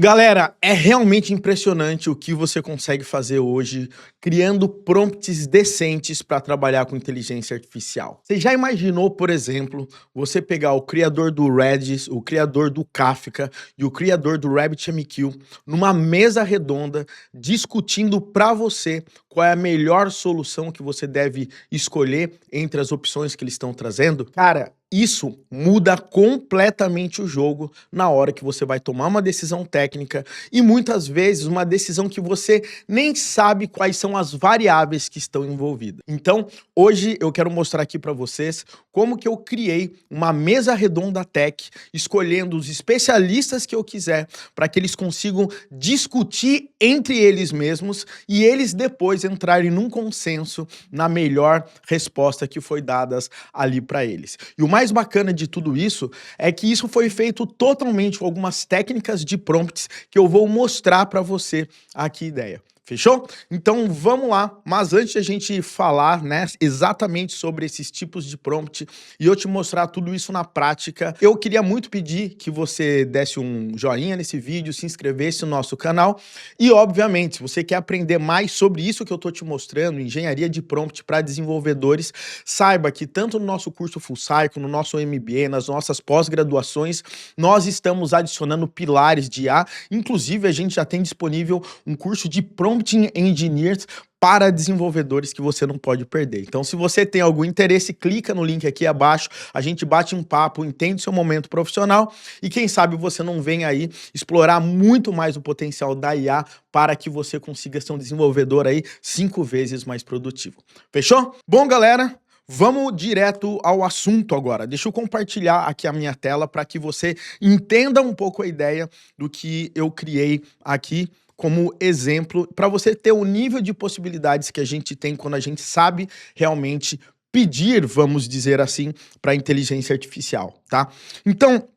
Galera, é realmente impressionante o que você consegue fazer hoje criando prompts decentes para trabalhar com inteligência artificial. Você já imaginou, por exemplo, você pegar o criador do Redis, o criador do Kafka e o criador do RabbitMQ numa mesa redonda discutindo para você qual é a melhor solução que você deve escolher entre as opções que eles estão trazendo? Cara, isso muda completamente o jogo na hora que você vai tomar uma decisão técnica e muitas vezes uma decisão que você nem sabe quais são as variáveis que estão envolvidas. Então, hoje eu quero mostrar aqui para vocês como que eu criei uma mesa redonda tech, escolhendo os especialistas que eu quiser para que eles consigam discutir entre eles mesmos e eles depois entrarem num consenso na melhor resposta que foi dada ali para eles. E o mais bacana de tudo isso é que isso foi feito totalmente com algumas técnicas de prompts que eu vou mostrar para você aqui ideia. Fechou? Então vamos lá, mas antes de a gente falar, né, exatamente sobre esses tipos de prompt e eu te mostrar tudo isso na prática, eu queria muito pedir que você desse um joinha nesse vídeo, se inscrevesse no nosso canal e, obviamente, se você quer aprender mais sobre isso que eu tô te mostrando, engenharia de prompt para desenvolvedores, saiba que tanto no nosso curso Full Cycle, no nosso MBA, nas nossas pós-graduações, nós estamos adicionando pilares de IA, inclusive a gente já tem disponível um curso de Prompt Engineers para desenvolvedores que você não pode perder. Então, se você tem algum interesse, clica no link aqui abaixo, a gente bate um papo, entende seu momento profissional e quem sabe você não vem aí explorar muito mais o potencial da IA para que você consiga ser um desenvolvedor aí 5 vezes mais produtivo. Fechou? Bom, galera, vamos direto ao assunto agora. Deixa eu compartilhar aqui a minha tela para que você entenda um pouco a ideia do que eu criei aqui como exemplo, para você ter o nível de possibilidades que a gente tem quando a gente sabe realmente pedir, vamos dizer assim, para a inteligência artificial, tá? Então,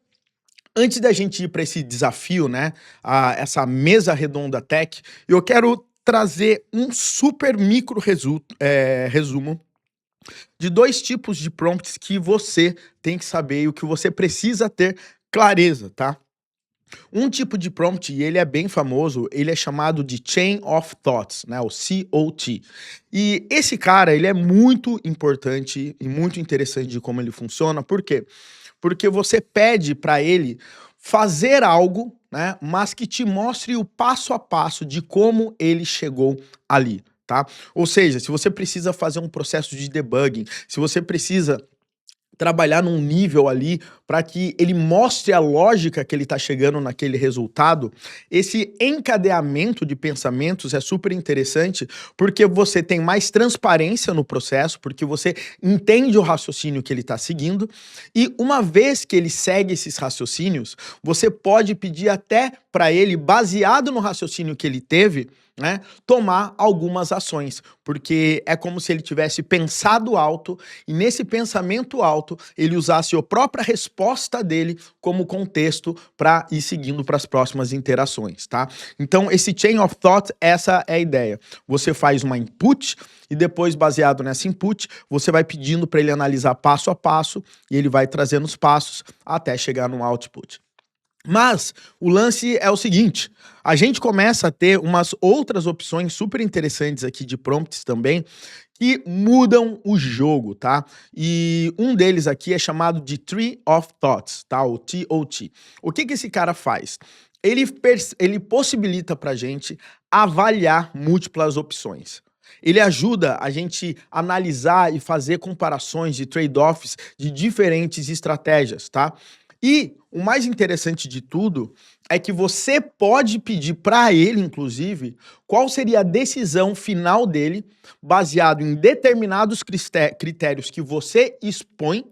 antes da gente ir para esse desafio, né, essa mesa redonda tech, eu quero trazer um super micro resumo de dois tipos de prompts que você tem que saber e o que você precisa ter clareza, tá? Um tipo de prompt, e ele é bem famoso, ele é chamado de Chain of Thoughts, né, o COT. E esse cara, ele é muito importante e muito interessante de como ele funciona, por quê? Porque você pede para ele fazer algo, né, mas que te mostre o passo a passo de como ele chegou ali, tá? Ou seja, se você precisa fazer um processo de debugging, se você precisa trabalhar num nível ali para que ele mostre a lógica que ele está chegando naquele resultado, esse encadeamento de pensamentos é super interessante porque você tem mais transparência no processo, porque você entende o raciocínio que ele está seguindo e uma vez que ele segue esses raciocínios, você pode pedir até para ele, baseado no raciocínio que ele teve, né, tomar algumas ações, porque é como se ele tivesse pensado alto e nesse pensamento alto ele usasse a própria resposta dele como contexto para ir seguindo para as próximas interações, tá? Então esse chain of thought, essa é a ideia. Você faz uma input e depois, baseado nessa input, você vai pedindo para ele analisar passo a passo e ele vai trazendo os passos até chegar no output. Mas o lance é o seguinte, a gente começa a ter umas outras opções super interessantes aqui de prompts também, que mudam o jogo, tá? E um deles aqui é chamado de Tree of Thoughts, tá? O TOT. O que que esse cara faz? Ele possibilita pra gente avaliar múltiplas opções. Ele ajuda a gente analisar e fazer comparações de trade-offs de diferentes estratégias, tá? E o mais interessante de tudo é que você pode pedir para ele, inclusive, qual seria a decisão final dele, baseado em determinados critérios que você expõe,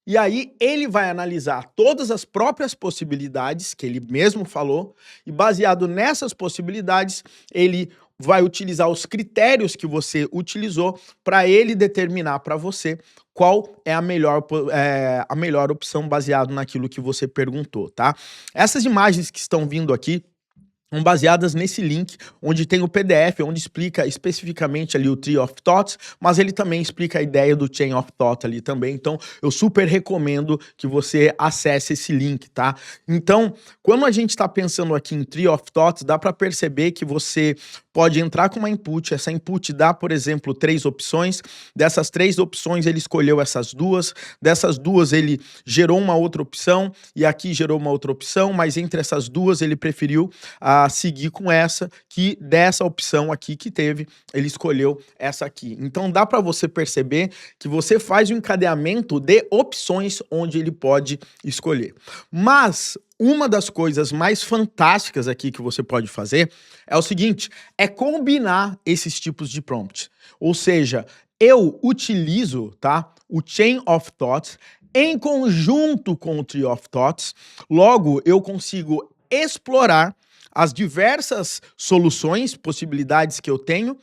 e aí ele vai analisar todas as próprias possibilidades que ele mesmo falou, e baseado nessas possibilidades, ele vai utilizar os critérios que você utilizou para ele determinar para você qual é a melhor opção baseado naquilo que você perguntou, tá? Essas imagens que estão vindo aqui são baseadas nesse link, onde tem o PDF, onde explica especificamente ali o Tree of Thoughts, mas ele também explica a ideia do Chain of Thought ali também. Então, eu super recomendo que você acesse esse link, tá? Então, quando a gente está pensando aqui em Tree of Thoughts, dá para perceber que você pode entrar com uma input. Essa input dá, por exemplo, 3 opções. Dessas 3 opções, ele escolheu essas duas. Dessas duas, ele gerou uma outra opção. E aqui gerou uma outra opção, mas entre essas duas, ele preferiu seguir com essa, que dessa opção aqui que teve, ele escolheu essa aqui. Então dá para você perceber que você faz um encadeamento de opções onde ele pode escolher. Mas uma das coisas mais fantásticas aqui que você pode fazer é o seguinte, é combinar esses tipos de prompt. Ou seja, eu utilizo, tá, o Chain of Thoughts em conjunto com o Tree of Thoughts, logo eu consigo explorar as diversas soluções, possibilidades que eu tenho,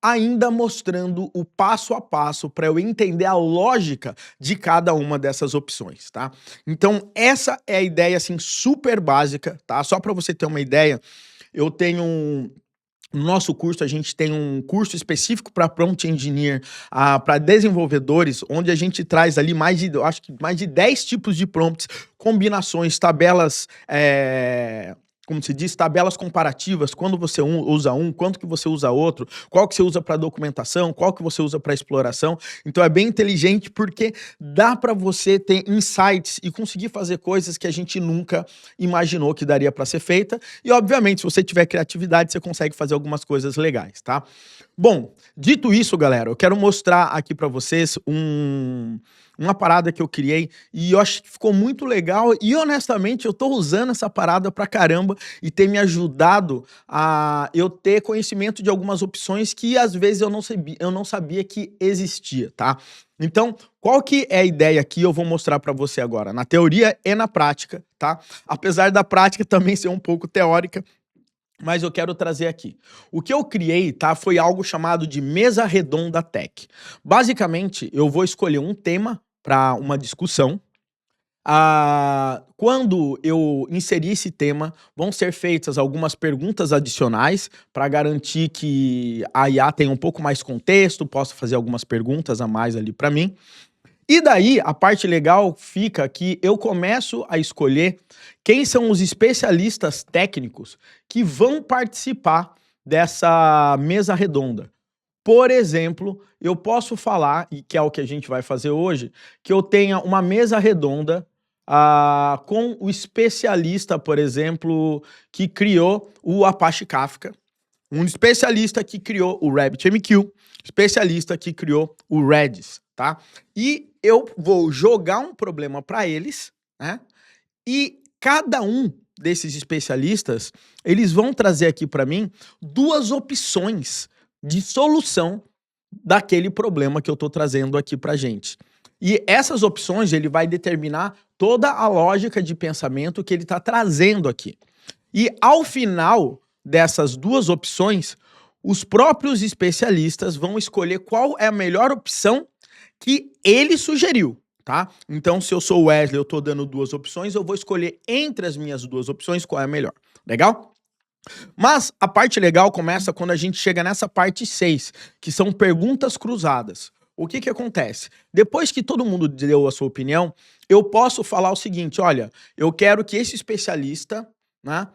ainda mostrando o passo a passo para eu entender a lógica de cada uma dessas opções, tá? Então, essa é a ideia, assim, super básica, tá? Só para você ter uma ideia, eu tenho no nosso curso, a gente tem um curso específico para Prompt Engineer, para desenvolvedores, onde a gente traz ali eu acho que mais de 10 tipos de prompts, combinações, tabelas, como se diz, tabelas comparativas, quando você usa um, quanto que você usa outro, qual que você usa para documentação, qual que você usa para exploração. Então é bem inteligente porque dá para você ter insights e conseguir fazer coisas que a gente nunca imaginou que daria para ser feita. E obviamente, se você tiver criatividade, você consegue fazer algumas coisas legais, tá? Bom, dito isso, galera, eu quero mostrar aqui para vocês uma parada que eu criei e eu acho que ficou muito legal e honestamente eu tô usando essa parada pra caramba e tem me ajudado a eu ter conhecimento de algumas opções que às vezes eu não sabia que existia, tá? Então, qual que é a ideia aqui? Eu vou mostrar pra você agora, na teoria e na prática, tá? Apesar da prática também ser um pouco teórica, mas eu quero trazer aqui. O que eu criei, tá, foi algo chamado de mesa redonda tech. Basicamente, eu vou escolher um tema para uma discussão. Quando eu inserir esse tema, vão ser feitas algumas perguntas adicionais para garantir que a IA tenha um pouco mais contexto, possa fazer algumas perguntas a mais ali para mim. E daí, a parte legal fica que eu começo a escolher quem são os especialistas técnicos que vão participar dessa mesa redonda. Por exemplo, eu posso falar, e que é o que a gente vai fazer hoje, que eu tenha uma mesa redonda com o especialista, por exemplo, que criou o Apache Kafka, um especialista que criou o RabbitMQ, especialista que criou o Redis, tá? E eu vou jogar um problema para eles, né? E cada um desses especialistas, eles vão trazer aqui para mim 2 opções de solução daquele problema que eu estou trazendo aqui pra gente. E essas opções, ele vai determinar toda a lógica de pensamento que ele está trazendo aqui. E ao final dessas 2 opções, os próprios especialistas vão escolher qual é a melhor opção que ele sugeriu, tá? Então, se eu sou o Wesley, eu tô dando 2 opções, eu vou escolher entre as minhas 2 opções qual é a melhor. Legal? Mas a parte legal começa quando a gente chega nessa parte 6, que são perguntas cruzadas. O que que acontece? Depois que todo mundo deu a sua opinião, eu posso falar o seguinte, olha, eu quero que esse especialista, né,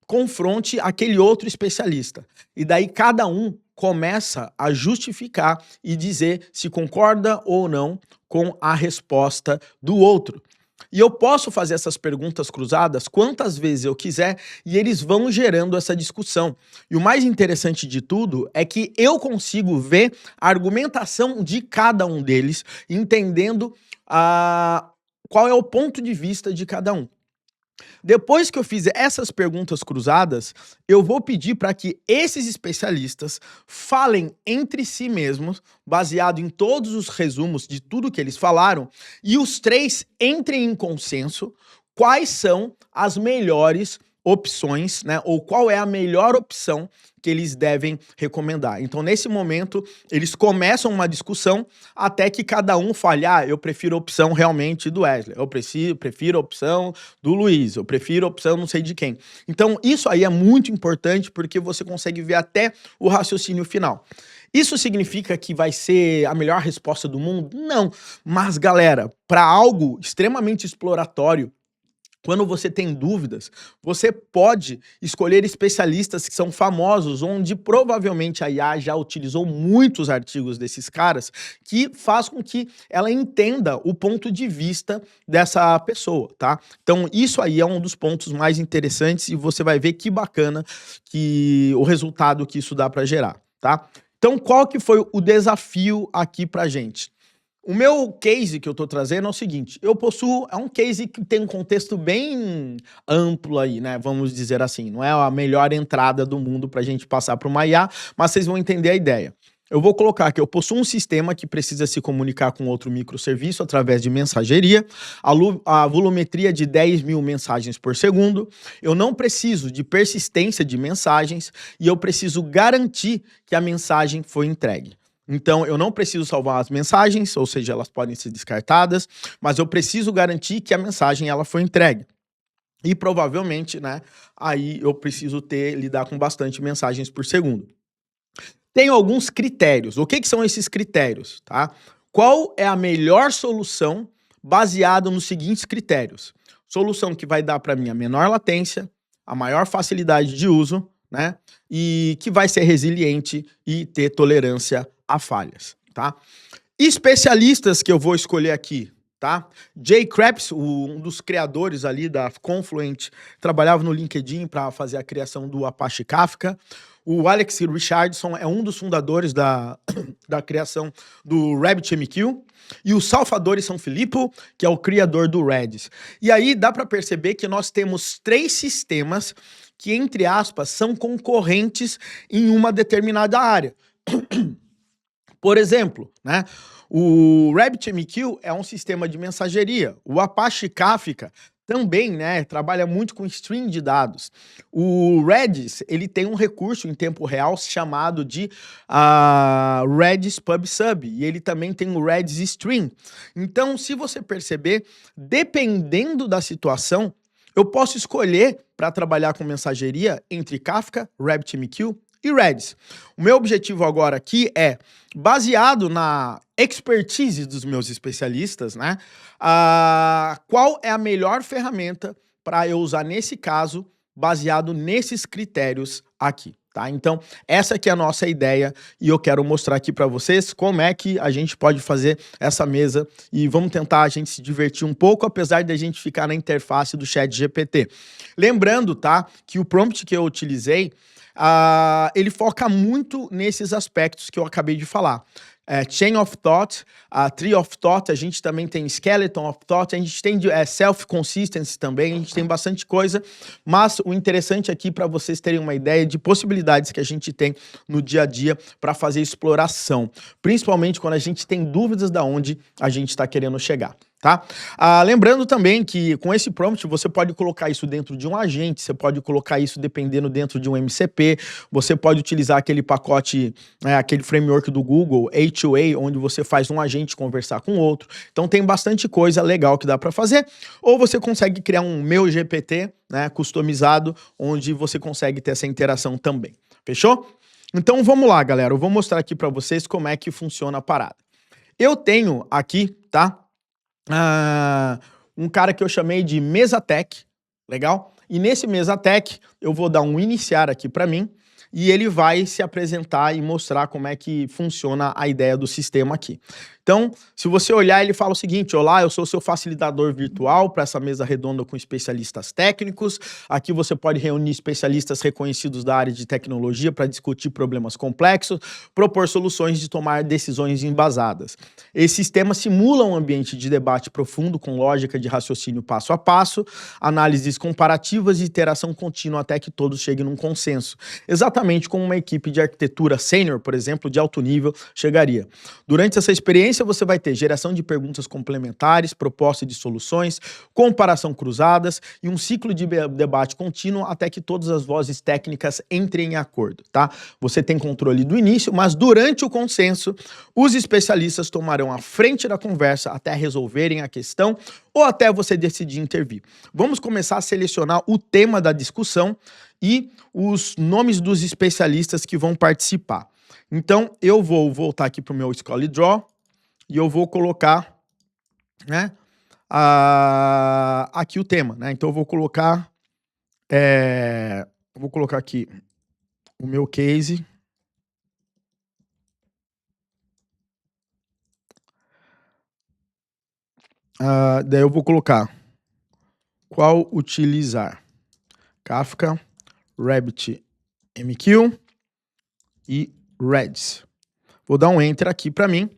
confronte aquele outro especialista. E daí cada um começa a justificar e dizer se concorda ou não com a resposta do outro. E eu posso fazer essas perguntas cruzadas quantas vezes eu quiser e eles vão gerando essa discussão. E o mais interessante de tudo é que eu consigo ver a argumentação de cada um deles, entendendo qual é o ponto de vista de cada um. Depois que eu fizer essas perguntas cruzadas, eu vou pedir para que esses especialistas falem entre si mesmos, baseado em todos os resumos de tudo que eles falaram, e os 3 entrem em consenso quais são as melhores opções, né? Ou qual é a melhor opção que eles devem recomendar. Então, nesse momento, eles começam uma discussão até que cada um fale, eu prefiro a opção realmente do Wesley, eu prefiro a opção do Luiz, eu prefiro a opção não sei de quem. Então, isso aí é muito importante porque você consegue ver até o raciocínio final. Isso significa que vai ser a melhor resposta do mundo? Não. Mas, galera, para algo extremamente exploratório, quando você tem dúvidas, você pode escolher especialistas que são famosos, onde provavelmente a IA já utilizou muitos artigos desses caras, que faz com que ela entenda o ponto de vista dessa pessoa, tá? Então, isso aí é um dos pontos mais interessantes e você vai ver que bacana que o resultado que isso dá para gerar, tá? Então, qual que foi o desafio aqui pra gente? O meu case que eu tô trazendo é o seguinte, é um case que tem um contexto bem amplo aí, né, vamos dizer assim, não é a melhor entrada do mundo pra gente passar para uma IA, mas vocês vão entender a ideia. Eu vou colocar que eu possuo um sistema que precisa se comunicar com outro microserviço através de mensageria, a volumetria de 10 mil mensagens por segundo, eu não preciso de persistência de mensagens e eu preciso garantir que a mensagem foi entregue. Então, eu não preciso salvar as mensagens, ou seja, elas podem ser descartadas, mas eu preciso garantir que a mensagem ela foi entregue. E provavelmente, né, aí eu preciso lidar com bastante mensagens por segundo. Tenho alguns critérios. O que são esses critérios, tá? Qual é a melhor solução baseada nos seguintes critérios? Solução que vai dar para mim a menor latência, a maior facilidade de uso, né? E que vai ser resiliente e ter tolerância a falhas, tá? Especialistas que eu vou escolher aqui, tá? Jay Kreps, um dos criadores ali da Confluent, trabalhava no LinkedIn para fazer a criação do Apache Kafka. O Alex Richardson é um dos fundadores da criação do RabbitMQ. E o Salvador Sanfilippo, que é o criador do Redis. E aí dá para perceber que nós temos 3 sistemas que, entre aspas, são concorrentes em uma determinada área. Por exemplo, né, o RabbitMQ é um sistema de mensageria. O Apache Kafka também, né, trabalha muito com stream de dados. O Redis, ele tem um recurso em tempo real chamado de Redis PubSub, e ele também tem o Redis Stream. Então, se você perceber, dependendo da situação, eu posso escolher para trabalhar com mensageria entre Kafka, RabbitMQ e Redis. O meu objetivo agora aqui é, baseado na expertise dos meus especialistas, né? Qual é a melhor ferramenta para eu usar nesse caso, baseado nesses critérios aqui, tá? Então, essa aqui é a nossa ideia e eu quero mostrar aqui para vocês como é que a gente pode fazer essa mesa e vamos tentar a gente se divertir um pouco, apesar de a gente ficar na interface do ChatGPT. Lembrando, tá, que o prompt que eu utilizei, ele foca muito nesses aspectos que eu acabei de falar. Chain of Thought, Tree of Thought, a gente também tem Skeleton of Thought, a gente tem Self-Consistency também, a gente tem bastante coisa, mas o interessante aqui para vocês terem uma ideia de possibilidades que a gente tem no dia a dia para fazer exploração, principalmente quando a gente tem dúvidas de onde a gente está querendo chegar. Tá? Lembrando também que com esse prompt você pode colocar isso dentro de um agente, você pode colocar isso dependendo dentro de um MCP, você pode utilizar aquele pacote, aquele framework do Google, A2A, onde você faz um agente conversar com outro. Então tem bastante coisa legal que dá para fazer. Ou você consegue criar um meu GPT, né, customizado, onde você consegue ter essa interação também. Fechou? Então vamos lá, galera. Eu vou mostrar aqui para vocês como é que funciona a parada. Eu tenho aqui, tá? Um cara que eu chamei de Mesatech, legal? E nesse Mesatech eu vou dar um iniciar aqui para mim e ele vai se apresentar e mostrar como é que funciona a ideia do sistema aqui. Então, se você olhar, ele fala o seguinte: olá, eu sou o seu facilitador virtual para essa mesa redonda com especialistas técnicos. Aqui você pode reunir especialistas reconhecidos da área de tecnologia para discutir problemas complexos, propor soluções de tomar decisões embasadas. Esse sistema simula um ambiente de debate profundo com lógica de raciocínio passo a passo, análises comparativas e iteração contínua até que todos cheguem num consenso. Exatamente como uma equipe de arquitetura sênior, por exemplo, de alto nível, chegaria. Durante essa experiência, sequência, você vai ter geração de perguntas complementares, proposta de soluções, comparação cruzadas e um ciclo de debate contínuo até que todas as vozes técnicas entrem em acordo, tá? Você tem controle do início, mas durante o consenso, os especialistas tomarão a frente da conversa até resolverem a questão ou até você decidir intervir. Vamos começar a selecionar o tema da discussão e os nomes dos especialistas que vão participar. Então, eu vou voltar aqui para o meu Scholar Draw e eu vou colocar, né, aqui o tema, né? Então, eu vou colocar aqui o meu case. Daí eu vou colocar qual utilizar. Kafka, RabbitMQ e Redis. Vou dar um Enter aqui para mim.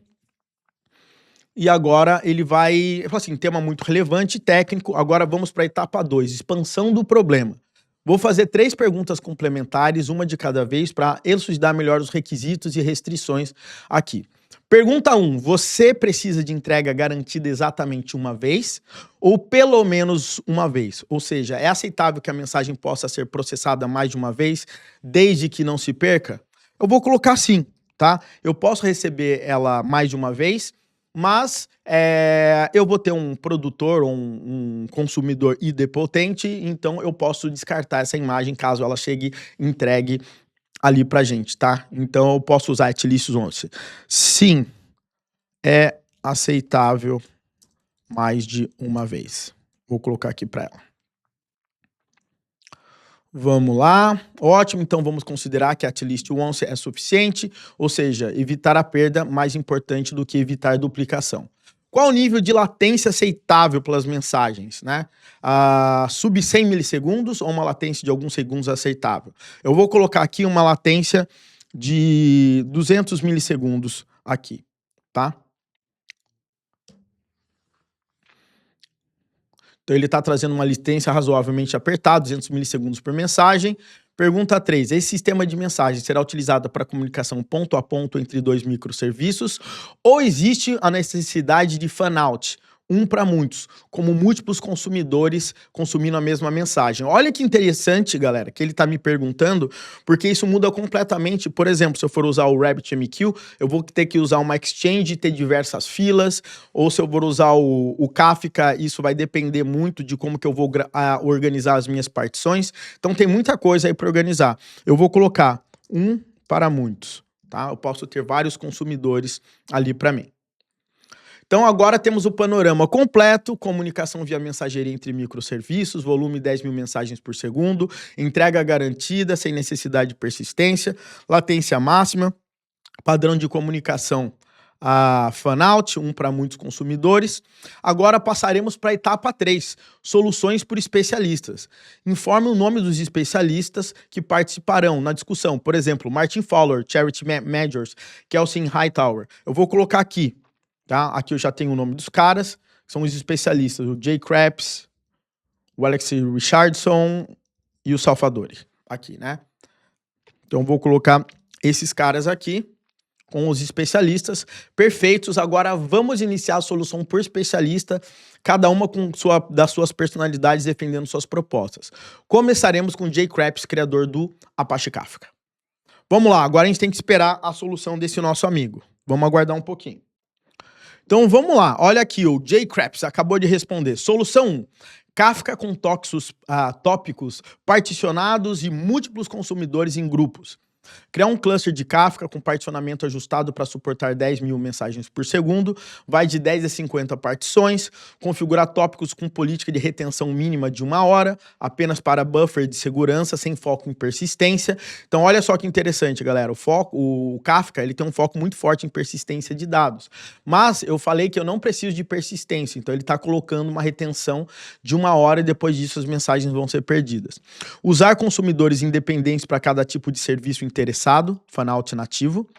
E agora ele vai... assim, tema muito relevante, técnico. Agora vamos para a etapa 2, expansão do problema. Vou fazer 3 perguntas complementares, uma de cada vez, para elucidar melhor os requisitos e restrições aqui. Pergunta 1, você precisa de entrega garantida exatamente uma vez ou pelo menos uma vez? Ou seja, é aceitável que a mensagem possa ser processada mais de uma vez, desde que não se perca? Eu vou colocar sim, tá? Eu posso receber ela mais de uma vez, mas eu vou ter um produtor ou um consumidor idempotente, então eu posso descartar essa imagem caso ela chegue entregue ali pra gente, tá? Então eu posso usar at-least 11. Sim, é aceitável mais de uma vez. Vou colocar aqui para ela. Vamos lá. Ótimo, então vamos considerar que at-least once é suficiente, ou seja, evitar a perda mais importante do que evitar duplicação. Qual o nível de latência aceitável pelas mensagens, né? Sub 100 milissegundos ou uma latência de alguns segundos aceitável? Eu vou colocar aqui uma latência de 200 milissegundos aqui, tá? Então ele está trazendo uma latência razoavelmente apertada, 200 milissegundos por mensagem. Pergunta 3. Esse sistema de mensagem será utilizado para comunicação ponto a ponto entre 2 microserviços ou existe a necessidade de fan-out, um para muitos, como múltiplos consumidores consumindo a mesma mensagem? Olha que interessante, galera, que ele está me perguntando, porque isso muda completamente. Por exemplo, se eu for usar o RabbitMQ, eu vou ter que usar uma exchange e ter diversas filas, ou se eu for usar o Kafka, isso vai depender muito de como que eu vou organizar as minhas partições. Então tem muita coisa aí para organizar. Eu vou colocar um para muitos, tá? Eu posso ter vários consumidores ali para mim. Então agora temos o panorama completo, comunicação via mensageria entre microserviços, volume 10 mil mensagens por segundo, entrega garantida, sem necessidade de persistência, latência máxima, padrão de comunicação fan-out, um para muitos consumidores. Agora passaremos para a etapa 3, soluções por especialistas. Informe o nome dos especialistas que participarão na discussão. Por exemplo, Martin Fowler, Charity Managers, Kelsen Hightower. Eu vou colocar aqui. Tá? Aqui eu já tenho o nome dos caras, que são os especialistas, o Jay Krebs, o Alex Richardson e o Salvadori, aqui, né? Então vou colocar esses caras aqui com os especialistas perfeitos. Agora vamos iniciar a solução por especialista, cada uma com das suas personalidades defendendo suas propostas. Começaremos com o Jay Krebs, criador do Apache Kafka. Vamos lá, agora a gente tem que esperar a solução desse nosso amigo. Vamos aguardar um pouquinho. Então vamos lá, olha aqui, o Jay Krebs acabou de responder. Solução 1, Kafka com tópicos particionados e múltiplos consumidores em grupos. Criar um cluster de Kafka com particionamento ajustado para suportar 10 mil mensagens por segundo, vai de 10 a 50 partições, configurar tópicos com política de retenção mínima de 1 hora, apenas para buffer de segurança, sem foco em persistência. Então olha só que interessante, galera, o Kafka ele tem um foco muito forte em persistência de dados, mas eu falei que eu não preciso de persistência, então ele está colocando uma retenção de 1 hora e depois disso as mensagens vão ser perdidas. Usar consumidores independentes para cada tipo de serviço interessado, fan-out nativo.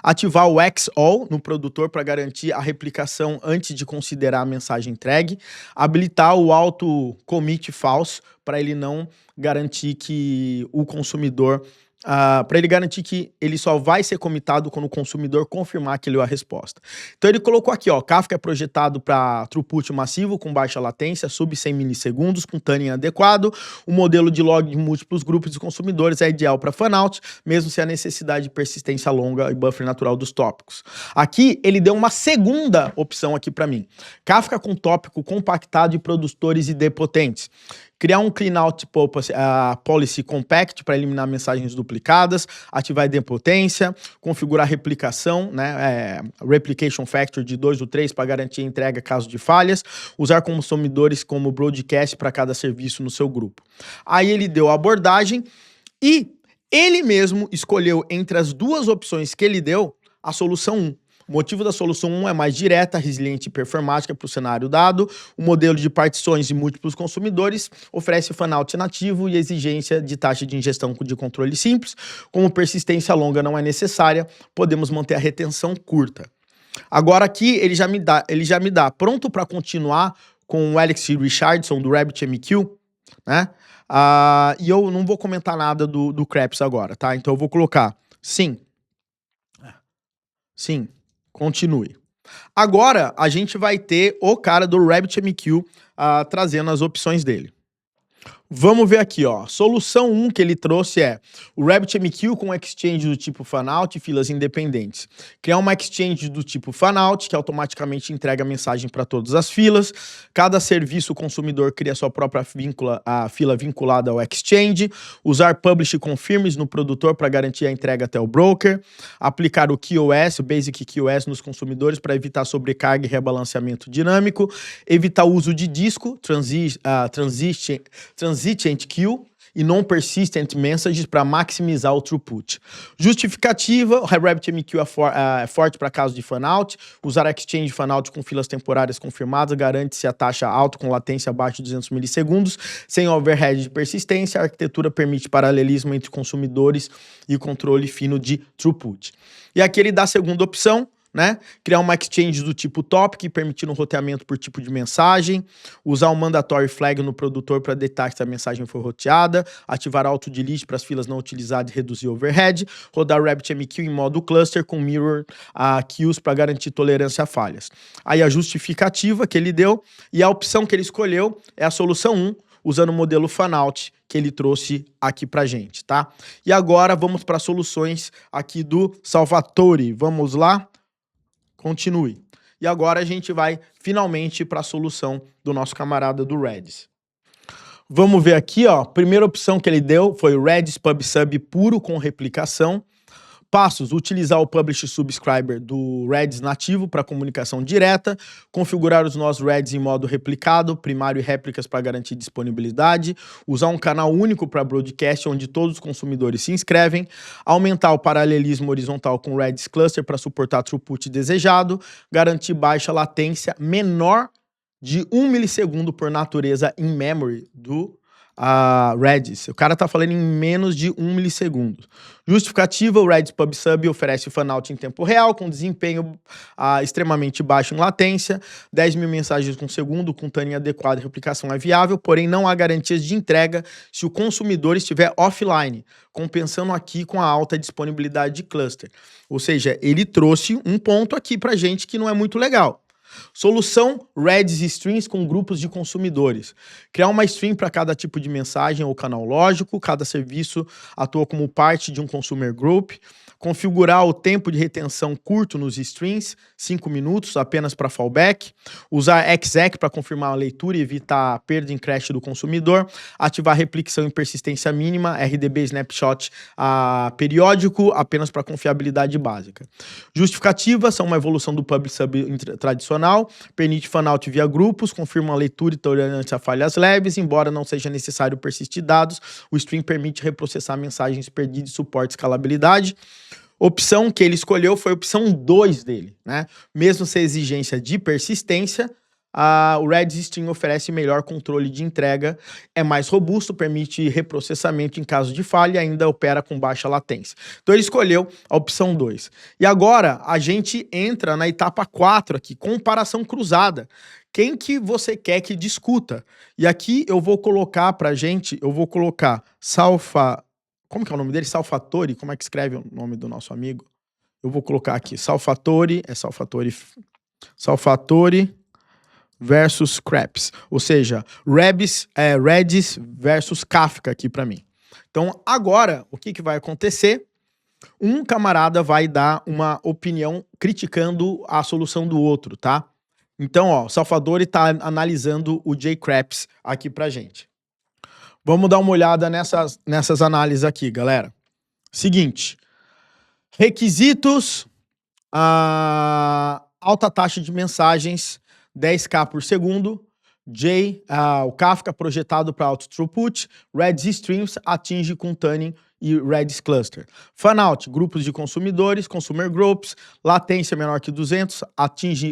Ativar o X-All no produtor para garantir a replicação antes de considerar a mensagem entregue. Habilitar o auto-commit false para ele não garantir que o consumidor para ele garantir que ele só vai ser comitado quando o consumidor confirmar que ele leu a resposta. Então ele colocou aqui, ó, Kafka é projetado para throughput massivo com baixa latência, sub 100 milissegundos, com tuning adequado. O modelo de log de múltiplos grupos de consumidores é ideal para fanout, mesmo sem a necessidade de persistência longa e buffer natural dos tópicos. Aqui ele deu uma segunda opção aqui para mim. Kafka com tópico compactado de produtores idempotentes. Criar um cleanout policy compact para eliminar mensagens duplicadas, ativar a idempotência, configurar replicação, né, replication factor de 2 ou 3 para garantir a entrega caso de falhas, usar consumidores como broadcast para cada serviço no seu grupo. Aí ele deu a abordagem e ele mesmo escolheu entre as duas opções que ele deu a solução 1. O motivo da solução 1 é mais direta, resiliente e performática para o cenário dado. O modelo de partições de múltiplos consumidores oferece fanout nativo e exigência de taxa de ingestão de controle simples. Como persistência longa não é necessária, podemos manter a retenção curta. Agora aqui ele já me dá pronto para continuar com o Alex Richardson do RabbitMQ, né? E eu não vou comentar nada do Krebs agora, tá? Então eu vou colocar sim. Sim. Continue. Agora, a gente vai ter o cara do RabbitMQ trazendo as opções dele. Vamos ver aqui, ó. Solução 1 que ele trouxe é o RabbitMQ com exchange do tipo fanout e filas independentes. Criar uma exchange do tipo fanout que automaticamente entrega a mensagem para todas as filas. Cada serviço consumidor cria sua própria fila vinculada ao exchange. Usar publish confirms no produtor para garantir a entrega até o broker. Aplicar o QoS, o Basic QoS nos consumidores para evitar sobrecarga e rebalanceamento dinâmico. Evitar o uso de disco, Transient Queue e Non-Persistent Messages para maximizar o throughput. Justificativa, o RabbitMQ é forte para casos de fanout. Usar Exchange fanout com filas temporárias confirmadas garante-se a taxa alta com latência abaixo de 200 milissegundos, sem overhead de persistência. A arquitetura permite paralelismo entre consumidores e controle fino de throughput. E aqui ele dá a segunda opção, né? Criar uma exchange do tipo topic, permitindo um roteamento por tipo de mensagem, usar um mandatory flag no produtor para detectar se a mensagem foi roteada, ativar auto-delete para as filas não utilizadas e reduzir overhead, rodar RabbitMQ em modo cluster com mirror queues para garantir tolerância a falhas. Aí a justificativa que ele deu e a opção que ele escolheu é a solução 1, usando o modelo fanout que ele trouxe aqui pra gente, tá? E agora vamos para soluções aqui do Salvatore. Vamos lá? Continue. E agora a gente vai finalmente para a solução do nosso camarada do Redis. Vamos ver aqui, ó. Primeira opção que ele deu foi o Redis PubSub puro com replicação. Passos: utilizar o Publish Subscriber do Redis nativo para comunicação direta, configurar os nossos Redis em modo replicado, primário e réplicas para garantir disponibilidade, usar um canal único para broadcast onde todos os consumidores se inscrevem, aumentar o paralelismo horizontal com o Redis Cluster para suportar throughput desejado, garantir baixa latência menor de 1 milissegundo por natureza in memory do Redis. O cara tá falando em menos de 1 milissegundo. Justificativa: o Redis PubSub oferece fanout em tempo real, com desempenho extremamente baixo em latência, 10 mil mensagens por segundo, com tuning adequado e replicação é viável, porém não há garantias de entrega se o consumidor estiver offline, compensando aqui com a alta disponibilidade de cluster. Ou seja, ele trouxe um ponto aqui pra gente que não é muito legal. Solução Redis Streams com grupos de consumidores. Criar uma stream para cada tipo de mensagem ou canal lógico. Cada serviço atua como parte de um consumer group. Configurar o tempo de retenção curto nos streams, 5 minutos, apenas para fallback. Usar exec para confirmar a leitura e evitar a perda em crash do consumidor. Ativar replicação em persistência mínima, RDB snapshot periódico, apenas para confiabilidade básica. Justificativas são uma evolução do PubSub tradicional, permite fanout via grupos, confirma a leitura e tolerância a falhas leves, embora não seja necessário persistir dados, o stream permite reprocessar mensagens perdidas e suporte escalabilidade. Opção que ele escolheu foi a opção 2 dele, né? Mesmo sem exigência de persistência, o Redis Stream oferece melhor controle de entrega, é mais robusto, permite reprocessamento em caso de falha e ainda opera com baixa latência. Então ele escolheu a opção 2. E agora a gente entra na etapa 4 aqui, comparação cruzada. Quem que você quer que discuta? E aqui eu vou colocar pra gente, eu vou colocar Como que é o nome dele? Salvatore? Como é que escreve o nome do nosso amigo? Eu vou colocar aqui, Salvatore versus Krebs. Ou seja, Redis versus Kafka aqui para mim. Então, agora, o que vai acontecer? Um camarada vai dar uma opinião criticando a solução do outro, tá? Então, ó, o Salvatore está analisando o J. Krebs aqui pra gente. Vamos dar uma olhada nessas análises aqui, galera. Seguinte, requisitos, alta taxa de mensagens, 10K por segundo, o Kafka projetado para alto throughput, Redis Streams atinge com tuning e Redis Cluster. Fanout, grupos de consumidores, consumer groups, latência menor que 200,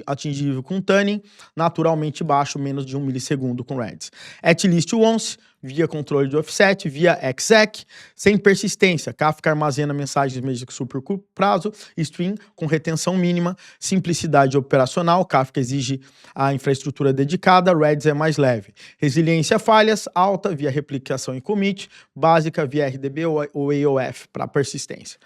atingível com tuning, naturalmente baixo, menos de 1 milissegundo com Redis. At least once, via controle de offset, via exec, sem persistência. Kafka armazena mensagens mesmo que super curto prazo, stream com retenção mínima, simplicidade operacional, Kafka exige a infraestrutura dedicada, Redis é mais leve. Resiliência a falhas, alta via replicação e commit, básica via RDB ou AOF para persistência.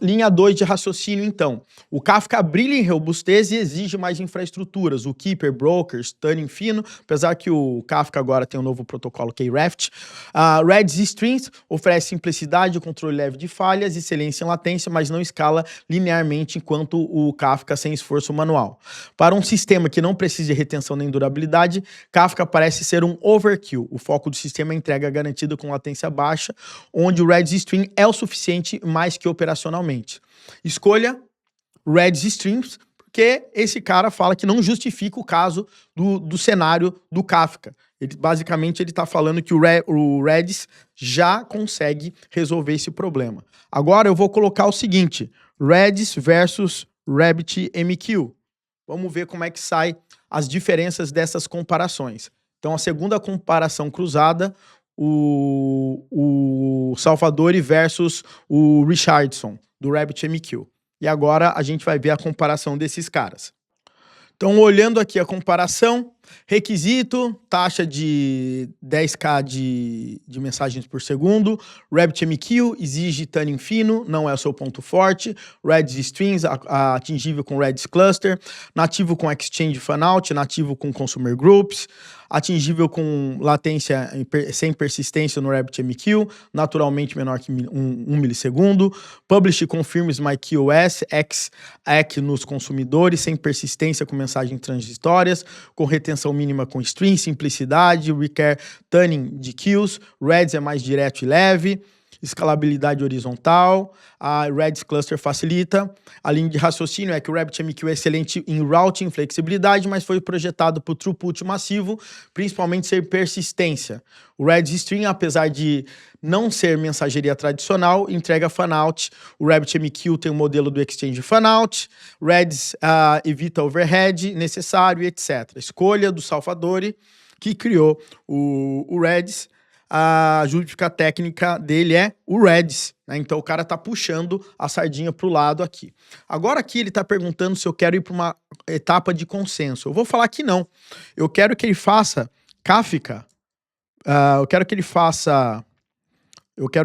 Linha 2 de raciocínio, então. O Kafka brilha em robustez e exige mais infraestruturas. O Keeper, Brokers, tuning fino, apesar que o Kafka agora tem um novo protocolo KREFT. Redis Streams oferece simplicidade, controle leve de falhas, excelência em latência, mas não escala linearmente enquanto o Kafka sem esforço manual. Para um sistema que não precisa de retenção nem durabilidade, Kafka parece ser um overkill. O foco do sistema é entrega garantida com latência baixa, onde o Redis Stream é o suficiente mais que operacionalmente. Escolha Redis Streams, porque esse cara fala que não justifica o caso do cenário do Kafka. Basicamente, ele está falando que o Redis já consegue resolver esse problema. Agora, eu vou colocar o seguinte, Redis versus RabbitMQ. Vamos ver como é que sai as diferenças dessas comparações. Então, a segunda comparação cruzada, o Salvatore versus o Richardson, do RabbitMQ. E agora a gente vai ver a comparação desses caras. Então, olhando aqui a comparação, requisito, taxa de 10K de mensagens por segundo, RabbitMQ exige tuning fino, não é o seu ponto forte, Redis Streams atingível com Redis Cluster, nativo com Exchange Fanout, nativo com Consumer Groups, atingível com latência sem persistência no RabbitMQ, naturalmente menor que 1 milissegundo, Publish Confirms My QoS, EC nos consumidores, sem persistência com mensagens transitórias, com retenção mínima com string, simplicidade, requer tuning de queues, Redis é mais direto e leve, escalabilidade horizontal, a Redis Cluster facilita. A linha de raciocínio é que o RabbitMQ é excelente em routing, flexibilidade, mas foi projetado para o throughput massivo, principalmente ser persistência. O Redis Stream, apesar de não ser mensageria tradicional, entrega fanout. O RabbitMQ tem o modelo do Exchange Fanout. Redis evita overhead necessário, etc. Escolha do Salvatore, que criou o Redis. A justificativa técnica dele é o Redis, né? Então o cara tá puxando a sardinha pro lado aqui. Agora aqui ele tá perguntando se eu quero ir para uma etapa de consenso. Eu vou falar que não. Eu quero que ele faça Kafka. Eu quero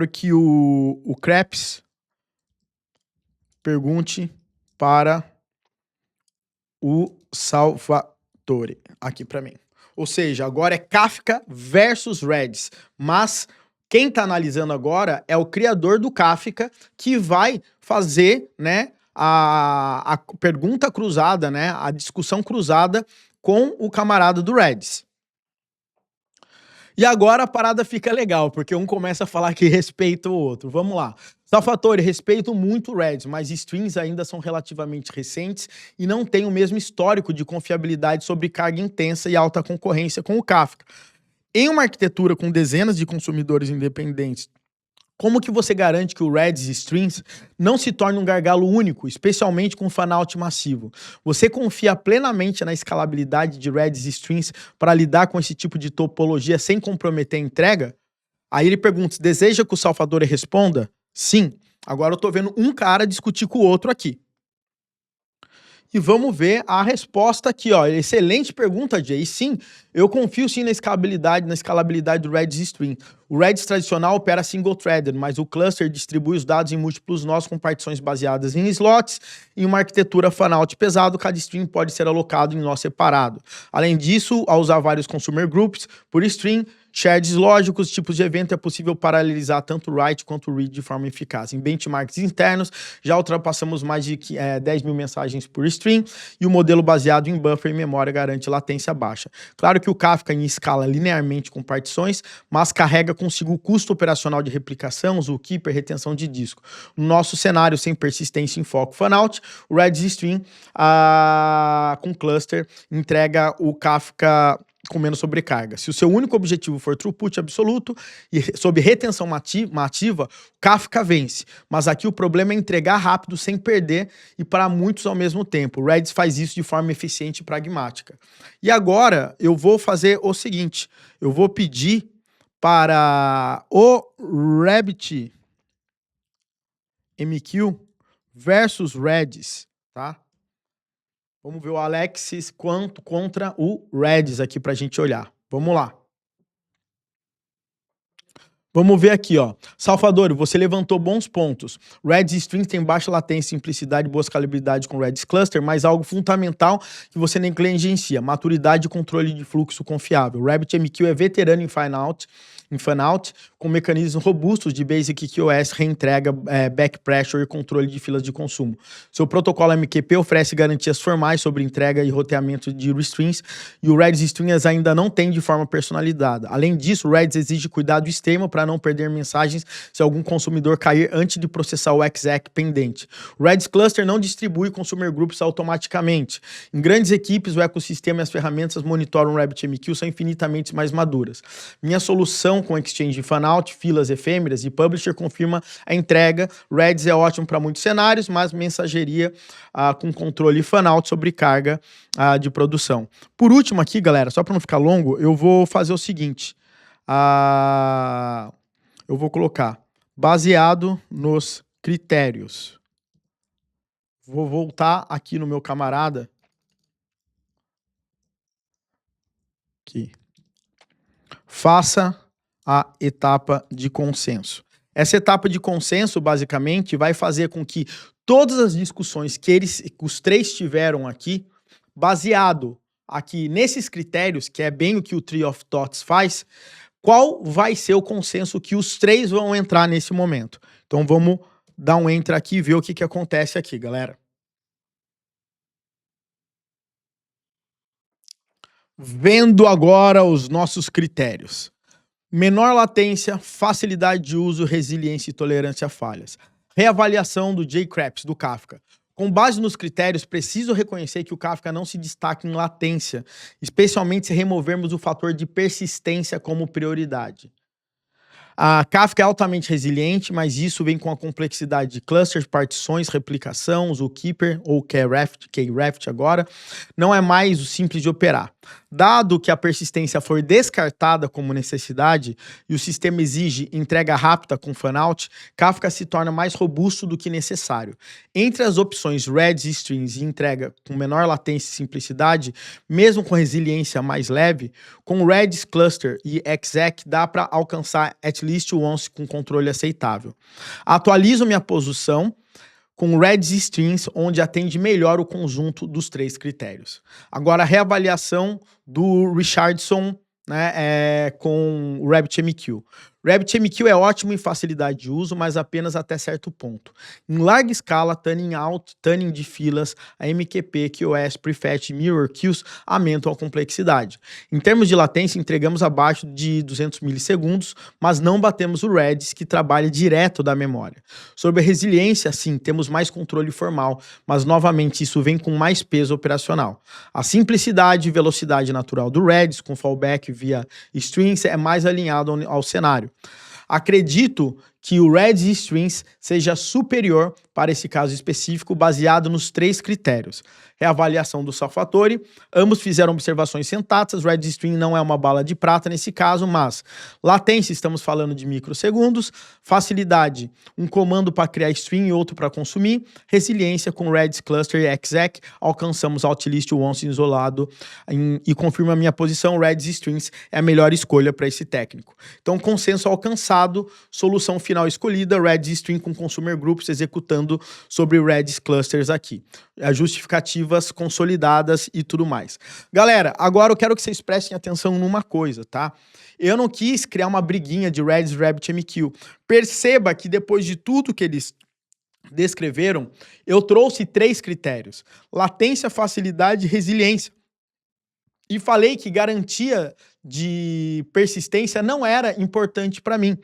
que o Krebs pergunte para o Salvatore aqui para mim. Ou seja, agora é Kafka versus Redis. Mas quem está analisando agora é o criador do Kafka que vai fazer, né, a pergunta cruzada, né, a discussão cruzada com o camarada do Redis. E agora a parada fica legal, porque um começa a falar que respeita o outro. Vamos lá. Salvatore, respeito muito o Redis, mas streams ainda são relativamente recentes e não têm o mesmo histórico de confiabilidade sobre carga intensa e alta concorrência com o Kafka. Em uma arquitetura com dezenas de consumidores independentes, como que você garante que o Redis Streams não se torne um gargalo único, especialmente com fanout massivo? Você confia plenamente na escalabilidade de Redis Streams para lidar com esse tipo de topologia sem comprometer a entrega? Aí ele pergunta, deseja que o Salvatore responda? Sim. Agora eu tô vendo um cara discutir com o outro aqui. E vamos ver a resposta aqui, ó. Excelente pergunta, Jay. E sim, eu confio sim na escalabilidade do Redis Stream. O Redis tradicional opera single-threaded, mas o cluster distribui os dados em múltiplos nós com partições baseadas em slots. Em uma arquitetura fanout pesado, cada stream pode ser alocado em nó separado. Além disso, ao usar vários consumer groups por stream, shares lógicos, tipos de evento, é possível paralelizar tanto o write quanto o read de forma eficaz. Em benchmarks internos, já ultrapassamos mais de 10 mil mensagens por stream e o modelo baseado em buffer e memória garante latência baixa. Claro que o Kafka escala linearmente com partições, mas carrega consigo o custo operacional de replicação, zookeeper, retenção de disco. No nosso cenário sem persistência em foco fanout, o Redis Stream com cluster entrega o Kafka com menos sobrecarga. Se o seu único objetivo for throughput absoluto e sob retenção ativa, Kafka vence. Mas aqui o problema é entregar rápido sem perder e para muitos ao mesmo tempo. O Redis faz isso de forma eficiente e pragmática. E agora eu vou fazer o seguinte, eu vou pedir para o RabbitMQ versus Redis, tá? Vamos ver o Alexis quanto contra o Redis aqui para a gente olhar. Vamos lá. Vamos ver aqui, ó. Salvador, você levantou bons pontos. Redis Stream tem baixa latência, simplicidade e boa escalabilidade com Redis Cluster, mas algo fundamental que você negligencia, maturidade e controle de fluxo confiável. RabbitMQ é veterano em fanout, com mecanismos robustos de Basic QoS, reentrega, back pressure e controle de filas de consumo. Seu protocolo MQP oferece garantias formais sobre entrega e roteamento de restreams, e o Redis Streams ainda não tem de forma personalizada. Além disso, o Redis exige cuidado extremo para não perder mensagens se algum consumidor cair antes de processar o exec pendente. O Redis Cluster não distribui consumer groups automaticamente. Em grandes equipes, o ecossistema e as ferramentas monitoram o RabbitMQ são infinitamente mais maduras. Minha solução com Exchange Fanout, filas efêmeras e Publisher confirma a entrega. Redis é ótimo para muitos cenários, mas mensageria com controle Fanout sobre carga de produção. Por último aqui, galera, só para não ficar longo, eu vou fazer o seguinte. Eu vou colocar baseado nos critérios. Vou voltar aqui no meu camarada. Aqui. Faça a etapa de consenso. Essa etapa de consenso, basicamente, vai fazer com que todas as discussões que os três tiveram aqui, baseado aqui nesses critérios, que é bem o que o Tree of Thoughts faz, qual vai ser o consenso que os três vão entrar nesse momento. Então vamos dar um enter aqui e ver o que acontece aqui, galera. Vendo agora os nossos critérios. Menor latência, facilidade de uso, resiliência e tolerância a falhas. Reavaliação do JCraps, do Kafka. Com base nos critérios, preciso reconhecer que o Kafka não se destaca em latência, especialmente se removermos o fator de persistência como prioridade. A Kafka é altamente resiliente, mas isso vem com a complexidade de clusters, partições, replicação, zookeeper ou Kraft agora, não é mais o simples de operar. Dado que a persistência for descartada como necessidade e o sistema exige entrega rápida com fanout, Kafka se torna mais robusto do que necessário. Entre as opções Redis Streams e entrega com menor latência e simplicidade, mesmo com resiliência mais leve, com Redis Cluster e exec dá para alcançar at least once com controle aceitável. Atualizo minha posição com Redis Streams, onde atende melhor o conjunto dos três critérios. Agora, a reavaliação do Richardson, né, com o RabbitMQ. RabbitMQ é ótimo em facilidade de uso, mas apenas até certo ponto. Em larga escala, tuning de filas, a MQP, QoS, Prefetch e Mirror Queues aumentam a complexidade. Em termos de latência, entregamos abaixo de 200 milissegundos, mas não batemos o Redis, que trabalha direto da memória. Sobre a resiliência, sim, temos mais controle formal, mas novamente isso vem com mais peso operacional. A simplicidade e velocidade natural do Redis, com fallback via strings, é mais alinhado ao cenário. Acredito que o Redis Strings seja superior para esse caso específico, baseado nos 3 critérios. Reavaliação do Salvatore, ambos fizeram observações sensatas, Redis String não é uma bala de prata nesse caso, mas latência, estamos falando de microsegundos, facilidade, um comando para criar string e outro para consumir, resiliência com Redis Cluster e exec, alcançamos outlist once isolado e confirma a minha posição, Redis Strings é a melhor escolha para esse técnico. Então, consenso alcançado, solução final escolhida, Redis String com consumer groups executando sobre Redis Clusters aqui. As justificativas consolidadas e tudo mais. Galera, agora eu quero que vocês prestem atenção numa coisa, tá? Eu não quis criar uma briguinha de Redis RabbitMQ. Perceba que depois de tudo que eles descreveram, eu trouxe 3 critérios: latência, facilidade e resiliência. E falei que garantia de persistência não era importante para mim.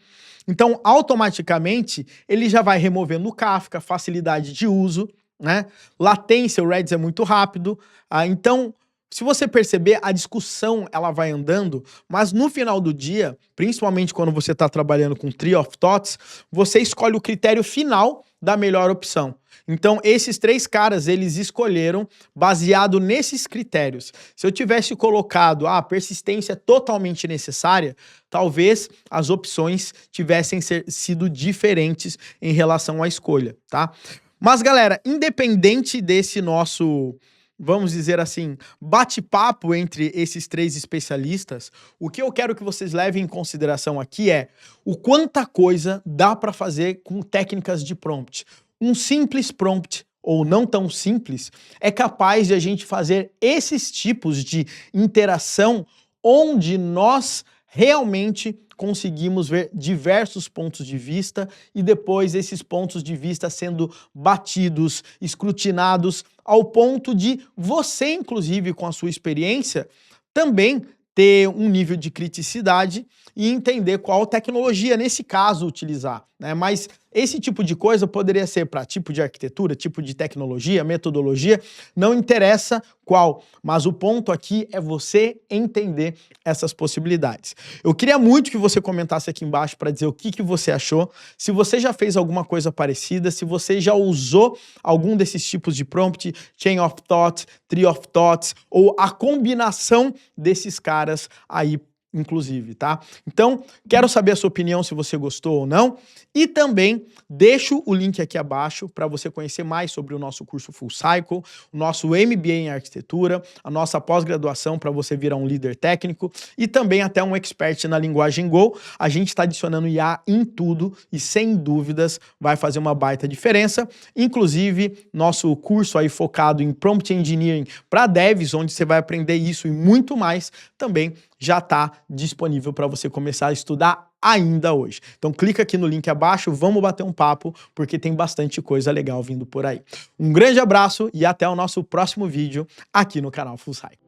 Então, automaticamente, ele já vai removendo o Kafka, facilidade de uso, né? Latência, o Redis é muito rápido. Então, se você perceber, a discussão ela vai andando, mas no final do dia, principalmente quando você está trabalhando com Tree of Thoughts, você escolhe o critério final da melhor opção. Então, esses 3 caras, eles escolheram baseado nesses critérios. Se eu tivesse colocado a persistência totalmente necessária, talvez as opções tivessem sido diferentes em relação à escolha, tá? Mas, galera, independente desse nosso, vamos dizer assim, bate-papo entre esses 3 especialistas, o que eu quero que vocês levem em consideração aqui é o quanta coisa dá para fazer com técnicas de prompt. Um simples prompt, ou não tão simples, é capaz de a gente fazer esses tipos de interação onde nós realmente conseguimos ver diversos pontos de vista e depois esses pontos de vista sendo batidos, escrutinados, ao ponto de você, inclusive, com a sua experiência, também ter um nível de criticidade e entender qual tecnologia, nesse caso, utilizar, né? Mas esse tipo de coisa poderia ser para tipo de arquitetura, tipo de tecnologia, metodologia, não interessa qual, mas o ponto aqui é você entender essas possibilidades. Eu queria muito que você comentasse aqui embaixo para dizer o que você achou, se você já fez alguma coisa parecida, se você já usou algum desses tipos de prompt, Chain of Thought, Tree of Thoughts, ou a combinação desses caras aí, inclusive, tá? Então, quero saber a sua opinião, se você gostou ou não, e também deixo o link aqui abaixo para você conhecer mais sobre o nosso curso Full Cycle, o nosso MBA em arquitetura, a nossa pós-graduação para você virar um líder técnico e também até um expert na linguagem Go. A gente está adicionando IA em tudo e sem dúvidas vai fazer uma baita diferença. Inclusive, nosso curso aí focado em Prompt Engineering para devs, onde você vai aprender isso e muito mais, também já está disponível para você começar a estudar ainda hoje. Então clica aqui no link abaixo, vamos bater um papo, porque tem bastante coisa legal vindo por aí. Um grande abraço e até o nosso próximo vídeo aqui no canal Full Cycle.